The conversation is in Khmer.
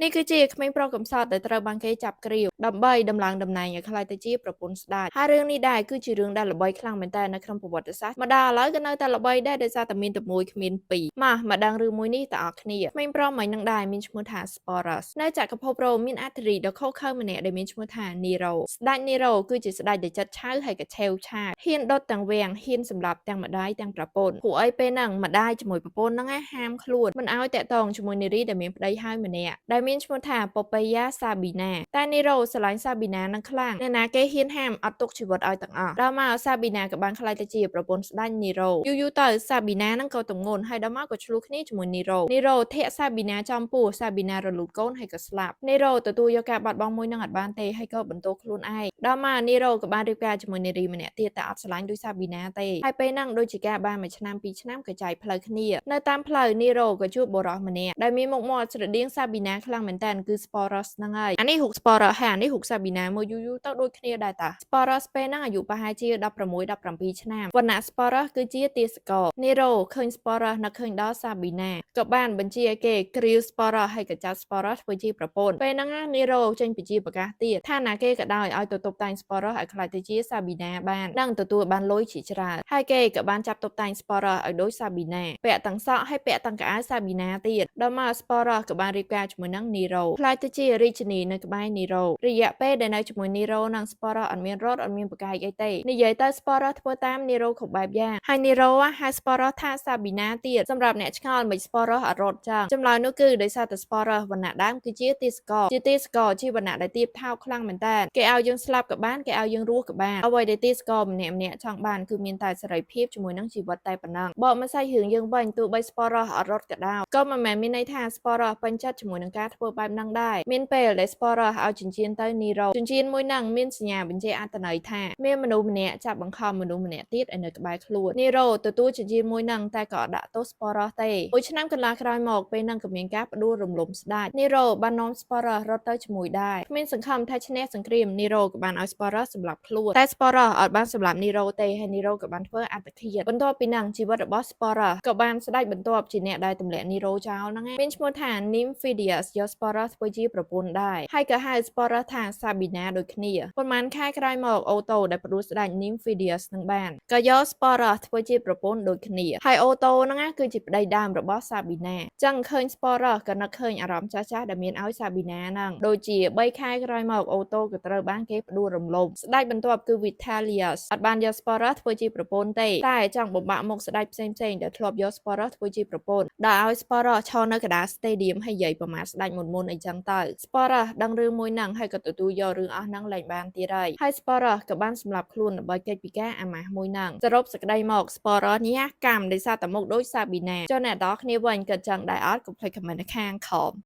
នេះគឺជាក្មេងប្រុសកំសត់ដែលត្រូវបានគេចាប់គ្រាវដើម្បីដំឡើងតំណែងឲ្យក្លាយទៅជាប្រពន្ធស្ដេចហើយរឿងនេះដែរគឺជារឿងដែលល្បីខ្លាំងមែនទែននៅក្នុងប្រវត្តិសាស្ត្រមកដល់ឥឡូវក៏នៅតែល្បីដែរដោយសារតែមានតែមួយគ្មានពីរមកដឹងរឿងមួយនេះតើអរគ្នាក្មេងប្រុសមិញនឹងដែរមានឈ្មោះថា Sporus នៅចក្រភពរ៉ូមមានអធិរាជដ៏ខុសខើម្នាក់ដែលមានឈ្មោះថា Nero ស្ដេច Nero គឺជាស្ដេចដែលចិត្តឆៅហើយក៏ឆេវឆាវហ៊ានដុតទាំងវាំងហ៊ានសម្លាប់ទាំងម្ដាយទាំងប្រពន្ធពួកអីពេលហ្នឹងម្ដាយជាមួយប្រពន្ធហ្នឹងហាមខ្លួនមិនឲ្យតាក់ទងជាមួយនារីដែលមានប្តីហើយម្នាក់ដែលមានឈ្មោះថា Poppaea Sabina តែ Nero ស្រឡាញ់ Sabina នឹងខ្លាំងអ្នកណាគេហ៊ានហាមអត់ទុកជីវិតឲ្យទាំងអស់ដល់មក Sabina ក៏បានក្លាយទៅជាប្រពន្ធស្ដេច Nero យូរទៅ Sabina នឹងក៏ទម្ងន់ហើយដល់មកក៏ឆ្លោះគ្នាជាមួយ Nero ធាក់ Sabina ចំពោះ Sabina រលូតកូនហើយក៏ស្លាប់ Nero ទទួលយកការបាត់បង់មួយនឹងអត់បានទេហើយក៏បន្ទោសខ្លួនឯងដល់មក Nero ក៏បានរៀបការជាមួយនារីម្នាក់ទៀតតែអត់ស្រឡាញ់ដូច Sabina ទេហើយពេលហ្នឹងដូចជាការបានមួយឆ្នាំពីរឆ្នាំក៏ចែកផ្លូវគ្នានៅតាមផ្លូវ Nero ក៏ជួបបុរសម្នាក់ដែលមានមុខមាត់ស្រដៀង Sabina ខ្លាំងមែនតើគឺ Sporus ហ្នឹងហើយអានេះរូប Sporus ហើយអានេះរូប Sabina មើលយូរទៅដូចគ្នាដែរតា Sporus ពេលហ្នឹងអាយុប្រហែលជា16-17ឆ្នាំវណ្ណៈ Sporus គឺជាទាសករ Nero ឃើញ Sporus នឹកឃើញដល់ Sabina ក៏បានបញ្ជាឲ្យគេគ្រាវ Sporus ហើយក៏ចាត់ Sporus ធ្វើជាប្រពន្ធពេលហ្នឹង Nero ចេញបញ្ជាប្រកាសទៀតថាណាគេក៏ដោយឲ្យទៅតុបតែង Sporus ឲ្យក្លាយទៅជា Sabina បាននិងទទួលបានលុយជាច្រើនហើយគេក៏បានចាប់តុបតែង Sporus ឲ្យដូច Sabina ពាក់ទាំងសក់ហើយពាក់ទាំងកៅអៅ Sabina ទៀតដល់មក Sporus ក៏បានរៀបការជាមួយនឹង Nero ក្លាយទៅជារាជិនីនៅក្បែរ Nero រយៈពេលដែលនៅជាមួយ Nero និង Sporus អត់មានរត់អត់មានប្រកែកអីទេនិយាយទៅ Sporus ធ្វើតាម Nero គ្រប់បែបយ៉ាងហើយ Nero ហៅ Sporus ថា Sabina ទៀតសម្រាប់អ្នកឆ្ងល់មិន Sporus អត់រត់ចឹងចម្លើយនោះគឺដោយសារតែ Sporus វណ្ណៈដើមគឺជាទាសករជាវណ្ណៈដែលទាបថោកខ្លាំងមែនតើគេឲ្យយើងស្លាប់ក៏បានគេឲ្យយើងរស់ក៏បានអ្វីដែលទាសករម្នាក់ចង់បានគឺមានតែសេរីភាពជាមួយនឹងជីវិតតែប៉ុណ្ណឹងបកមកសាច់រឿងយើងវិញទោះបី Sporus អត់រត់ក៏ដោយក៏មិនមែនមានន័យថា Sporus ពេញចិត្តជាមួយនឹងការធ្វើបែបហ្នឹងដែរមានពេលដែល Sporus ឲ្យចិញ្ចៀនទៅ Nero ចិញ្ចៀនមួយហ្នឹងមានសញ្ញាបញ្ជាក់អត្ថន័យថាមានមនុស្សម្នាក់ចាប់បង្ខំមនុស្សម្នាក់ទៀតឲ្យនៅក្បែរខ្លួន Nero ទទួលចិញ្ចៀនមួយហ្នឹងតែក៏អត់ដាក់ទោស Sporus ទេមួយឆ្នាំកន្លះក្រោយមកពេលហ្នឹងក៏មានការផ្ដួលរំលំស្ដេច Nero បាននាំ Sporus រត់ទៅជាមួយដែរគ្មានសង្ឃឹមថាឈ្នះសង្គ្រាម Nero ក៏បានឲ្យ Sporus សម្លាប់ខ្លួនតែ Sporus អត់បានសម្លាប់ Nero ទេហើយ Nero ក៏បានធ្វើអត្តឃាតបន្ទាប់ពីហ្នឹងជីវិតរបស់ Sporus ក៏បានស្ដេចបន្ទាប់ជាអ្នកដែលទម្លាក់ Nero ចោលហ្នឹងមានឈ្មោះថា Nymphidius យក Sporus ធ្វើជាប្រពន្ធដែរហើយក៏ហៅ Sporus ថា Sabina ដូចគ្នាប៉ុន្មានខែក្រោយមក Otto ដែលផ្ដួលស្ដេច Nymphidius នឹងបានក៏យក Sporus ធ្វើជាប្រពន្ធដូចគ្នាហើយ Otto ហ្នឹងគឺជាប្តីដើមរបស់ Sabina ចឹងឃើញ Sporus ក៏នឹកឃើញអារម្មណ៍ចាស់ៗដែលមានឲ្យ Sabina ហ្នឹងដូចជា3ខែក្រោយមក Otto ក៏ត្រូវបានគេផ្ដួលរំលំស្ដេចបន្ទាប់គឺ Vitellius អត់បានយក Sporus ធ្វើជាប្រពន្ធទេតែចង់បំបាក់មុខស្ដេចផ្សេងៗដែលធ្លាប់យក Sporus ធ្វើជាប្រពន្ធដោយឲ្យ Sporus ឈរនៅកណ្ដាល Stadium ហើយនិយាយប្រមាថស្ដេចមុនអីចឹងទៅ Sporus ដឹងរឿងមួយហ្នឹងហើយក៏ទទួលយករឿងអស់ហ្នឹងលែងបានទៀតហើយ Sporus ក៏បានសម្លាប់ខ្លួនដើម្បីគេចពីការអាម៉ាស់មួយហ្នឹងសរុបសេចក្ដីមក Sporus ញ៉ាំកម្មដោយសារតែមុខដូច Sabina ចុះអ្នកនរគ្នាវិញគិតចឹងដែរអត់កុំភ្លេច comment នៅខាងក្រោម